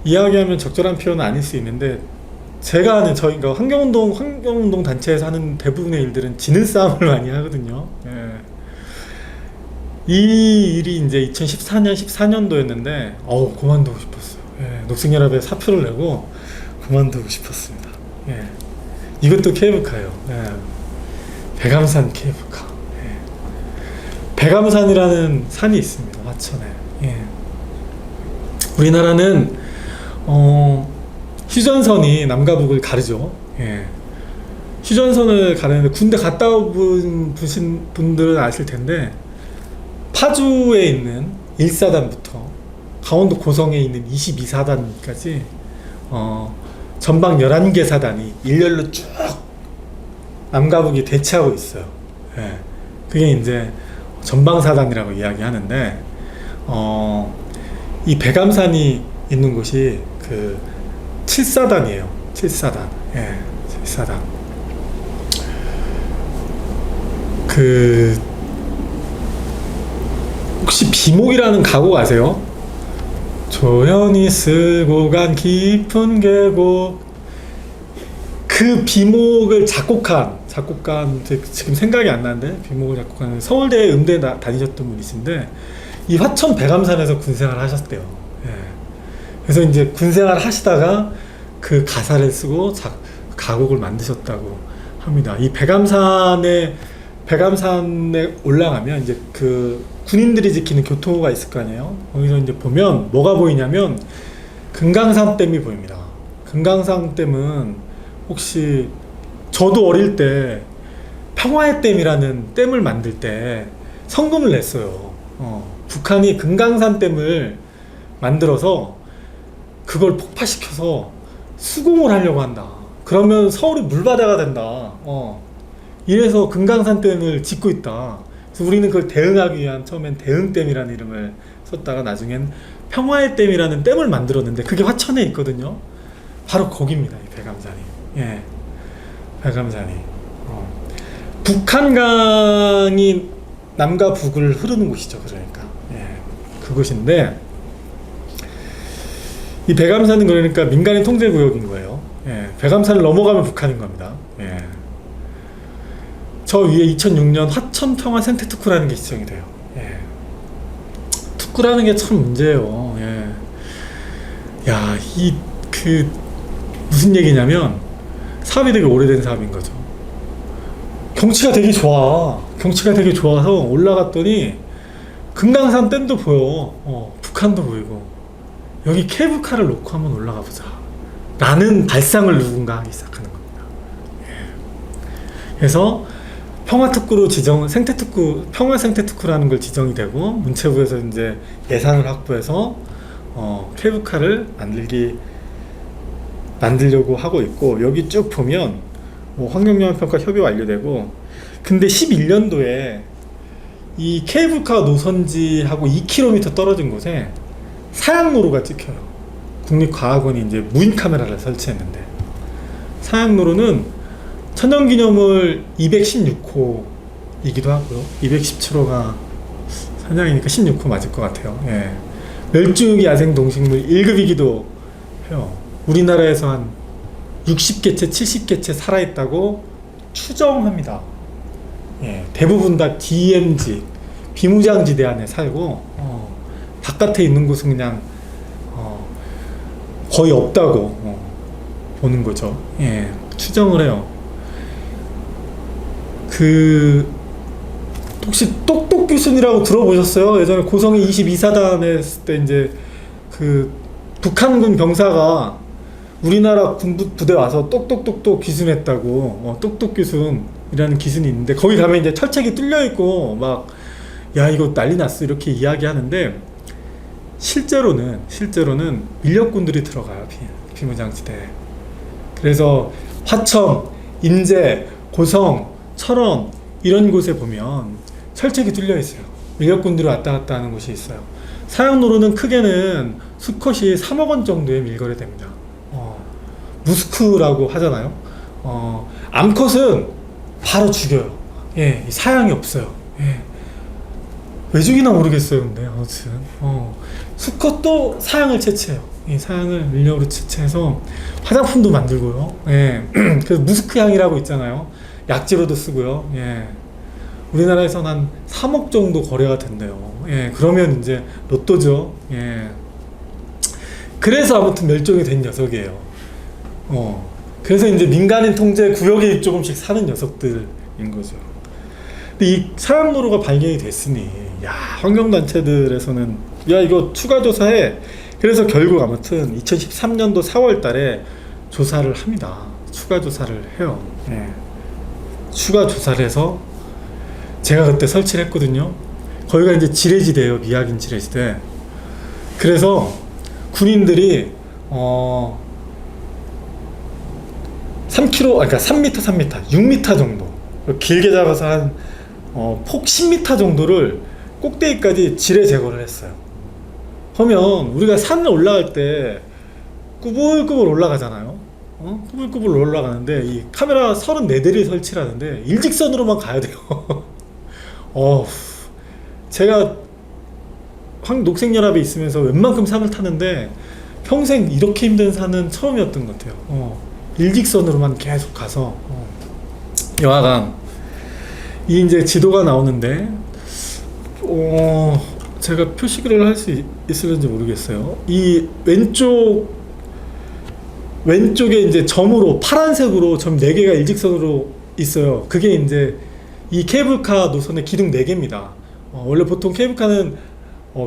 이야기하면 적절한 표현은 아닐 수 있는데, 제가 아는 저희 그러니까 환경운동 단체에서 하는 대부분의 일들은 지는 싸움을 많이 하거든요. 예. 이 일이 이제 14년도였는데 그만두고 싶었어요. 예. 녹색연합에 사표를 내고 그만두고 싶었습니다. 예. 이것도 케이블카예요. 예. 백암산 케이블카. 예. 백암산이라는 산이 있습니다. 화천에. 예. 우리나라는 휴전선이 남과 북을 가르죠. 예. 휴전선을 가르는데 군대 갔다 온 분들은 아실 텐데 파주에 있는 1사단부터 강원도 고성에 있는 22사단까지 전방 11개 사단이 일렬로 쭉 남과 북이 대치하고 있어요. 예. 그게 이제 전방사단이라고 이야기하는데 이 백암산이 있는 곳이 그 7사단이에요. 7사단. 예, 7사단. 혹시 비목이라는 가곡 아세요? 조연이 쓰고 간 깊은 계곡. 그 비목을 작곡한 지금 생각이 안 나는데 비목을 작곡한 서울대 음대 다니셨던 분이신데 이 화천 백암산에서 군생활을 하셨대요. 예. 그래서 이제 군생활을 하시다가 그 가사를 쓰고 가곡을 만드셨다고 합니다. 이 백암산에 올라가면 이제 그 군인들이 지키는 교통호가 있을 거 아니에요. 거기서 이제 보면 뭐가 보이냐면 금강산 댐이 보입니다. 금강산 댐은 혹시 저도 어릴 때 평화의 댐이라는 댐을 만들 때 성금을 냈어요. 북한이 금강산 댐을 만들어서 그걸 폭파시켜서 수공을 하려고 한다. 그러면 서울이 물바다가 된다. 이래서 금강산 댐을 짓고 있다. 그래서 우리는 그걸 대응하기 위한 처음엔 대응댐이라는 이름을 썼다가 나중엔 평화의 댐이라는 댐을 만들었는데 그게 화천에 있거든요. 바로 거기입니다. 이 백암산이. 예, 백암산이. 북한강이 남과 북을 흐르는 곳이죠. 그러니까 그곳인데 이 백암산은 그러니까 민간인 통제구역인 거예요. 예, 백암산을 넘어가면 북한인 겁니다. 예. 저 위에 2006년 화천 평화 생태 특구라는 게 지정이 돼요. 예. 특구라는 게 참 문제예요. 예. 야, 무슨 얘기냐면 사업이 되게 오래된 사업인 거죠. 경치가 되게 좋아서 올라갔더니 금강산 댐도 보여. 북한도 보이고 여기 케이블카를 놓고 한번 올라가 보자 라는 발상을 누군가 하기 시작하는 겁니다. 예. 그래서 평화특구로 평화 생태특구라는 걸 지정이 되고 문체부에서 이제 예산을 확보해서 케이블카를 만들려고 하고 있고 여기 쭉 보면 환경영향평가 협의 완료되고 근데 11년도에 이 케이블카 노선지하고 2km 떨어진 곳에 사양로로가 찍혀요. 국립과학원이 이제 무인 카메라를 설치했는데 사양로로는 천연기념물 216호이기도 하고요. 217호가 사냥이니까 16호 맞을 것 같아요. 예. 멸종위기 야생동식물 1급이기도 해요. 우리나라에서 한 60개체, 70개체 살아있다고 추정합니다. 예. 대부분 다 DMZ, 비무장지대 안에 살고 바깥에 있는 곳은 그냥 거의 없다고 보는 거죠. 예. 추정을 해요. 혹시 똑똑 교순이라고 들어보셨어요? 예전에 고성에 22사단 했을 때 이제 북한군 병사가 우리나라 군부 부대 와서 똑똑똑똑 기순했다고 똑똑 기순이라는 기순이 있는데 거기 가면 이제 철책이 뚫려 있고 막 야 이거 난리 났어 이렇게 이야기하는데 실제로는 밀렵군들이 들어가요. 비무장지대에. 그래서 화천, 인제, 고성, 철원 이런 곳에 보면 철책이 뚫려 있어요. 밀렵군들이 왔다 갔다 하는 곳이 있어요. 사양로로는 크게는 수컷이 3억 원 정도에 밀거래 됩니다. 무스크라고 하잖아요. 암컷은 바로 죽여요. 예, 사양이 없어요. 예. 왜 죽이나 모르겠어요. 근데 아무튼 수컷도 사양을 채취해요. 이 사양을 인력으로 채취해서 화장품도 만들고요. 예. 그래서 무스크 향이라고 있잖아요. 약재로도 쓰고요. 예. 우리나라에서는 한 3억 정도 거래가 된대요. 예. 그러면 이제 로또죠. 예. 그래서 아무튼 멸종이 된 녀석이에요. 그래서 이제 민간인 통제 구역에 조금씩 사는 녀석들인 거죠. 근데 이 사양로로가 발견이 됐으니, 야, 환경단체들에서는, 야, 이거 추가 조사해. 그래서 결국 아무튼 2013년도 4월 달에 조사를 합니다. 추가 조사를 해요. 예. 추가 조사를 해서 제가 그때 설치를 했거든요. 거기가 이제 지뢰지대예요. 미약인 지뢰지대. 그래서 군인들이 3km, 그러니까 3m, 3m, 6m 정도, 길게 잡아서 한 폭 10m 정도를 꼭대기까지 지뢰 제거를 했어요. 그러면 우리가 산을 올라갈 때 꾸불꾸불 올라가잖아요. 꾸불꾸불 올라가는데 이 카메라 34대를 설치를 하는데 일직선으로만 가야 돼요. 제가 녹색연합에 있으면서 웬만큼 산을 타는데 평생 이렇게 힘든 산은 처음이었던 것 같아요. 일직선으로만 계속 가서 여하간 이 이제 지도가 나오는데 제가 표시를 할 수 있을지 모르겠어요. 이 왼쪽에 이제 점으로 파란색으로 점 4개가 일직선으로 있어요. 그게 이제 이 케이블카 노선의 기둥 4개입니다. 원래 보통 케이블카는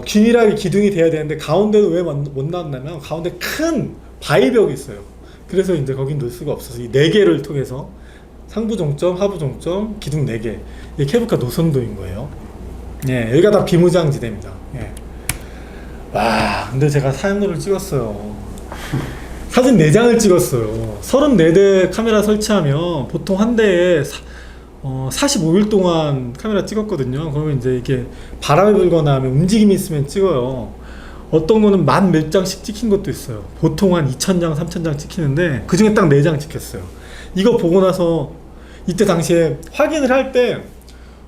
균일하게 기둥이 돼야 되는데 가운데는 왜 못 나왔냐면 가운데 큰 바위벽이 있어요. 그래서 이제 거긴 놓을 수가 없어서 이 4개를 통해서 상부 종점, 하부 종점, 기둥 4개, 이 케이블카 노선도인 거예요. 예, 여기가 다 비무장지대입니다. 예. 와, 근데 제가 사양로를 찍었어요. 사진 4장을 찍었어요. 34대 카메라 설치하면 보통 한 대에 45일 동안 카메라 찍었거든요. 그러면 이제 이게 바람이 불거나 하면 움직임이 있으면 찍어요. 어떤 거는 10,000 몇 장씩 찍힌 것도 있어요. 보통 한 2,000장, 3,000장 찍히는데 그 중에 딱 4장 찍혔어요. 이거 보고 나서 이때 당시에 확인을 할 때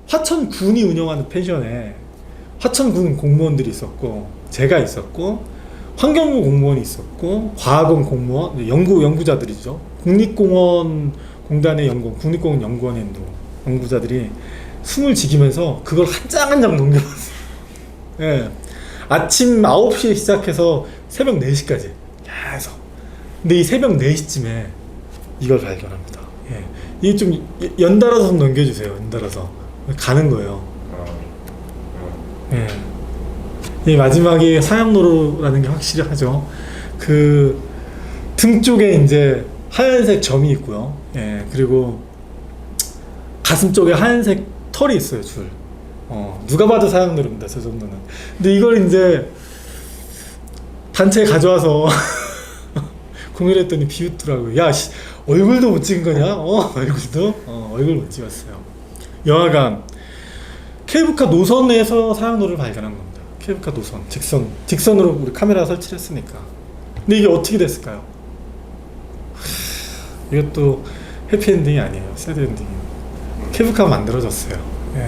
화천군이 운영하는 펜션에 화천군 공무원들이 있었고 제가 있었고 환경부 공무원이 있었고 과학원 공무원, 연구자들이죠. 국립공원 공단의 국립공원 연구원에도 연구자들이 숨을 지키면서 그걸 한 장 한 장 넘겨봤어요. 예. 아침 9시에 시작해서 새벽 4시까지 계속. 근데 이 새벽 4시쯤에 이걸 발견합니다. 예. 이게 좀 연달아서 좀 넘겨주세요. 연달아서 가는 거예요. 예. 이 마지막에 사양로라는 게 확실히 하죠. 그 등 쪽에 이제 하얀색 점이 있고요. 예. 그리고 가슴 쪽에 하얀색 털이 있어요. 줄. 누가 봐도 사양로입니다. 저 정도는. 근데 이걸 이제 단체에 가져와서 공유했더니 비웃더라고요. 야, 얼굴도 못 찍은 거냐? 얼굴 못 찍었어요. 여하간 케이블카 노선에서 사양로를 발견한 겁니다. 케이블카 노선, 직선으로 우리 카메라 설치를 했으니까. 근데 이게 어떻게 됐을까요? 이것도 해피엔딩이 아니에요. 새드엔딩이에요. 케이블카가 만들어졌어요. 예.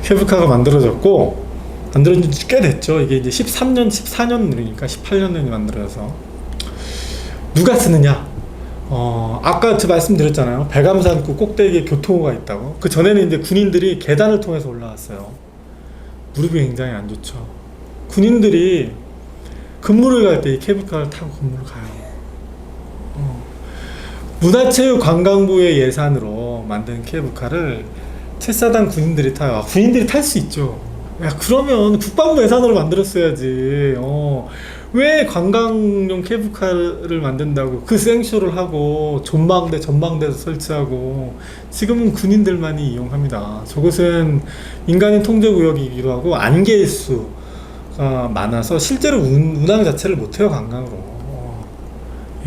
케이블카가 만들어졌고 만들어진 지 꽤 됐죠. 이게 이제 13년, 14년이니까 18년에 만들어져서 누가 쓰느냐? 아까 제가 말씀드렸잖아요. 백암산구 꼭대기에 교통호가 있다고. 그 전에는 이제 군인들이 계단을 통해서 올라왔어요. 무릎이 굉장히 안 좋죠. 군인들이 근무를 갈 때 이 케이블카를 타고 근무를 가요. 문화체육관광부의 예산으로 만든 케이블카를 채사단 군인들이 타요. 군인들이 탈 수 있죠. 야, 그러면 국방부 예산으로 만들었어야지. 왜 관광용 케이블카를 만든다고 그 생쇼를 하고 전망대에서 설치하고. 지금은 군인들만이 이용합니다. 저것은 민간인 통제구역이기도 하고 안개일 수가 많아서 실제로 운항 자체를 못해요. 관광으로.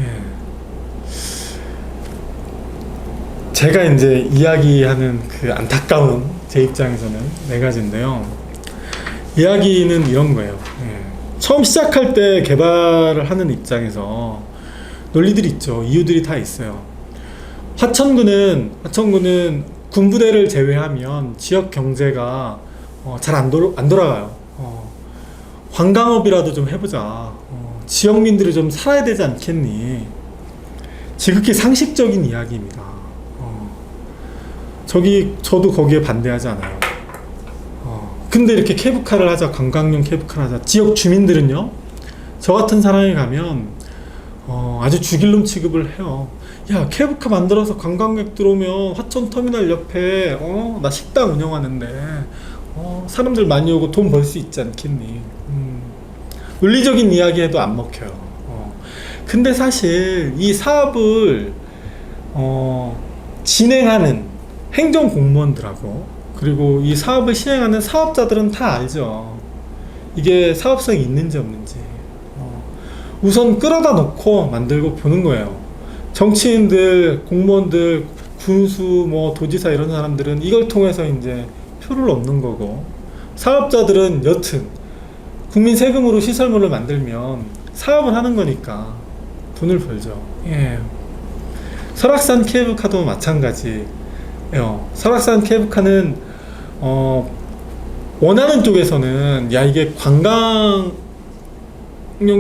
예. 제가 이제 이야기하는 그 안타까운 제 입장에서는 4가지인데요. 이야기는 이런 거예요. 예. 처음 시작할 때 개발을 하는 입장에서 논리들이 있죠. 이유들이 다 있어요. 화천군은 군부대를 제외하면 지역 경제가 잘 안 돌아가요. 관광업이라도 좀 해보자. 지역민들이 좀 살아야 되지 않겠니? 지극히 상식적인 이야기입니다. 저도 거기에 반대하지 않아요. 근데 이렇게 케이블카를 하자, 관광용 케이블카를 하자. 지역 주민들은요, 저 같은 사람이 가면 아주 죽일놈 취급을 해요. 야, 케이블카 만들어서 관광객 들어오면 화천터미널 옆에 나 식당 운영하는데 사람들 많이 오고 돈 벌 수 있지 않겠니? 논리적인 이야기해도 안 먹혀요. 근데 사실 이 사업을 진행하는 행정공무원들하고 그리고 이 사업을 시행하는 사업자들은 다 알죠. 이게 사업성이 있는지 없는지. 우선 끌어다 놓고 만들고 보는 거예요. 정치인들, 공무원들, 군수, 뭐 도지사 이런 사람들은 이걸 통해서 이제 표를 얻는 거고, 사업자들은 여튼 국민 세금으로 시설물을 만들면 사업을 하는 거니까 돈을 벌죠. 예. 설악산 케이블카도 마찬가지예요. 설악산 케이블카는 원하는 쪽에서는 야, 이게 관광용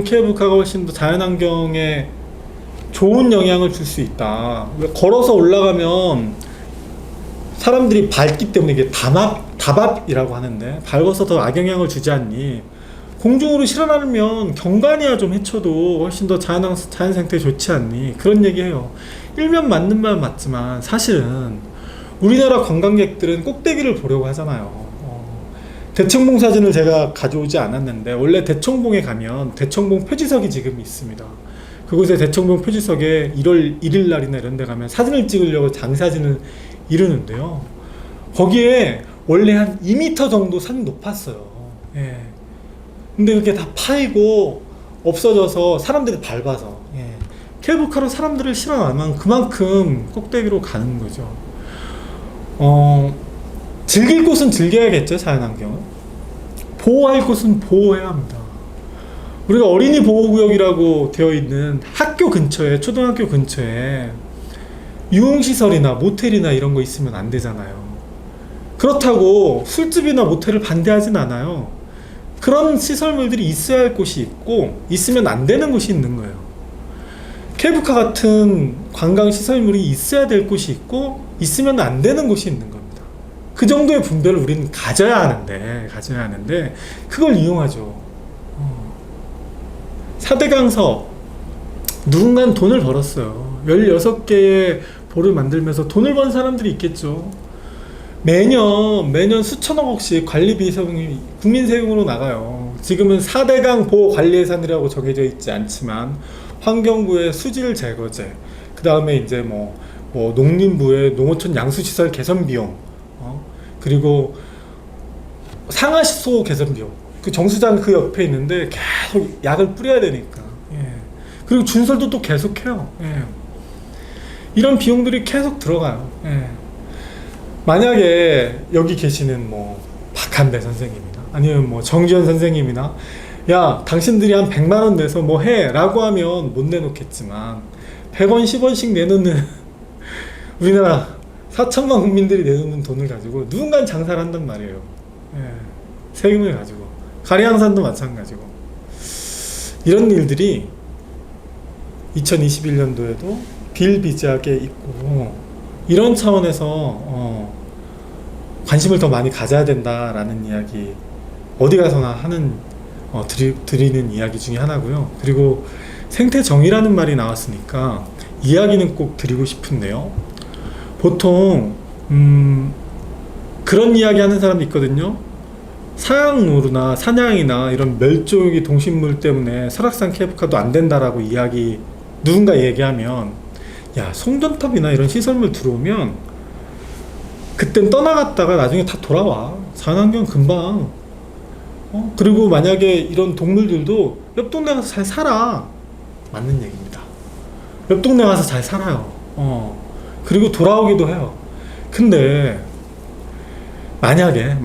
케이블카가 훨씬 더 자연환경에 좋은 영향을 줄 수 있다. 걸어서 올라가면 사람들이 밟기 때문에 이게 다밥이라고 하는데, 밟아서 더 악영향을 주지 않니? 공중으로 실어나르면 경관이야 좀 헤쳐도 훨씬 더 자연 상태에 좋지 않니? 그런 얘기해요. 일면 맞는 말 맞지만 사실은 우리나라 관광객들은 꼭대기를 보려고 하잖아요. 대청봉 사진을 제가 가져오지 않았는데, 원래 대청봉에 가면 대청봉 표지석이 지금 있습니다. 그곳에 대청봉 표지석에 1월 1일 날이나 이런 데 가면 사진을 찍으려고 장사진을 이루는데요. 거기에 원래 한 2m 정도 산이 높았어요. 예. 근데 그게 다 파이고 없어져서 사람들이 밟아서, 예. 케이블카로 사람들을 실어나면 그만큼 꼭대기로 가는 거죠. 즐길 곳은 즐겨야겠죠, 자연환경은. 보호할 곳은 보호해야 합니다. 우리가 어린이 보호구역이라고 되어 있는 학교 근처에, 초등학교 근처에 유흥시설이나 모텔이나 이런 거 있으면 안 되잖아요. 그렇다고 술집이나 모텔을 반대하진 않아요. 그런 시설물들이 있어야 할 곳이 있고, 있으면 안 되는 곳이 있는 거예요. 케이블카 같은 관광시설물이 있어야 될 곳이 있고, 있으면 안 되는 곳이 있는 겁니다. 그 정도의 분별을 우리는 가져야 하는데, 그걸 이용하죠. 4대강 사업, 누군가는 돈을 벌었어요. 16개의 보를 만들면서 돈을 번 사람들이 있겠죠. 매년 수천억씩 관리비 세금이 국민 세금으로 나가요. 지금은 4대강 보호 관리 예산이라고 정해져 있지 않지만, 환경부의 수질 제거제, 그 다음에 이제 뭐 농림부의 농어촌 양수시설 개선 비용, 그리고 상하수소 개선 비용, 그 정수장 그 옆에 있는데 계속 약을 뿌려야 되니까. 예. 그리고 준설도 또 계속해요. 예. 이런 비용들이 계속 들어가요. 예. 만약에 여기 계시는 뭐 박한배 선생님이나 아니면 뭐 정지현 선생님이나 야, 당신들이 한 100만원 내서 뭐 해 라고 하면 못 내놓겠지만 100원 10원씩 내놓는 우리나라 4천만 국민들이 내놓는 돈을 가지고 누군가는 장사를 한단 말이에요. 예. 세금을 가지고. 가리항산도 마찬가지고. 이런 일들이 2021년도에도 비일비재하게 있고, 이런 차원에서 관심을 더 많이 가져야 된다라는 이야기, 어디 가서나 하는 드리는 이야기 중에 하나고요. 그리고 생태정의라는 말이 나왔으니까 이야기는 꼭 드리고 싶은데요. 보통 그런 이야기 하는 사람도 있거든요. 사양노루나 사냥이나 이런 멸종위 동식물 때문에 설악산 케이블카도 안 된다라고 누군가 얘기하면, 야, 송전탑이나 이런 시설물 들어오면 그땐 떠나갔다가 나중에 다 돌아와. 자연환경 금방. 그리고 만약에 이런 동물들도 옆 동네 가서 잘 살아. 맞는 얘기입니다. 옆 동네 가서 잘 살아요. 그리고 돌아오기도 해요. 근데 만약에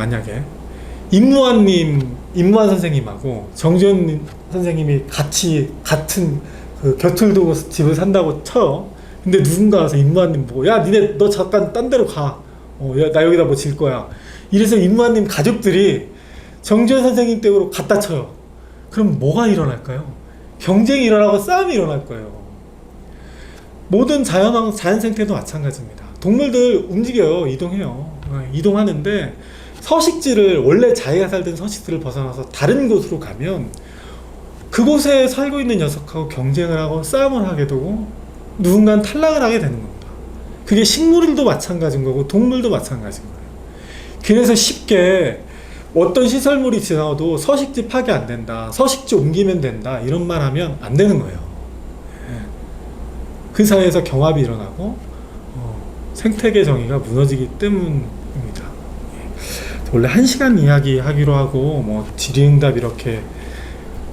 임무한 선생님하고 정지현 선생님이 같은 그 곁을 두고 집을 산다고 쳐요. 근데 누군가 와서 임무한님 보고, 야, 니네 너 잠깐 딴 데로 가. 야, 나 여기다 뭐 질 거야. 이래서 임무한님 가족들이 정지현 선생님 댁으로 갖다 쳐요. 그럼 뭐가 일어날까요? 경쟁이 일어나고 싸움이 일어날 거예요. 모든 자연 생태도 마찬가지입니다. 동물들 움직여요. 이동해요. 이동하는데 서식지를 원래 자기가 살던 서식지를 벗어나서 다른 곳으로 가면 그곳에 살고 있는 녀석하고 경쟁을 하고 싸움을 하게 되고 누군가는 탈락을 하게 되는 겁니다. 그게 식물도 마찬가지인 거고 동물도 마찬가지인 거예요. 그래서 쉽게 어떤 시설물이 지나도 서식지 파괴 안 된다, 서식지 옮기면 된다 이런 말 하면 안 되는 거예요. 그 사이에서 경합이 일어나고 생태계 정의가 무너지기 때문입니다. 원래 1시간 이야기 하기로 하고 뭐 질의응답 이렇게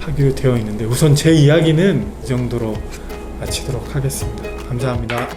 하기로 되어 있는데 우선 제 이야기는 이 정도로 마치도록 하겠습니다. 감사합니다.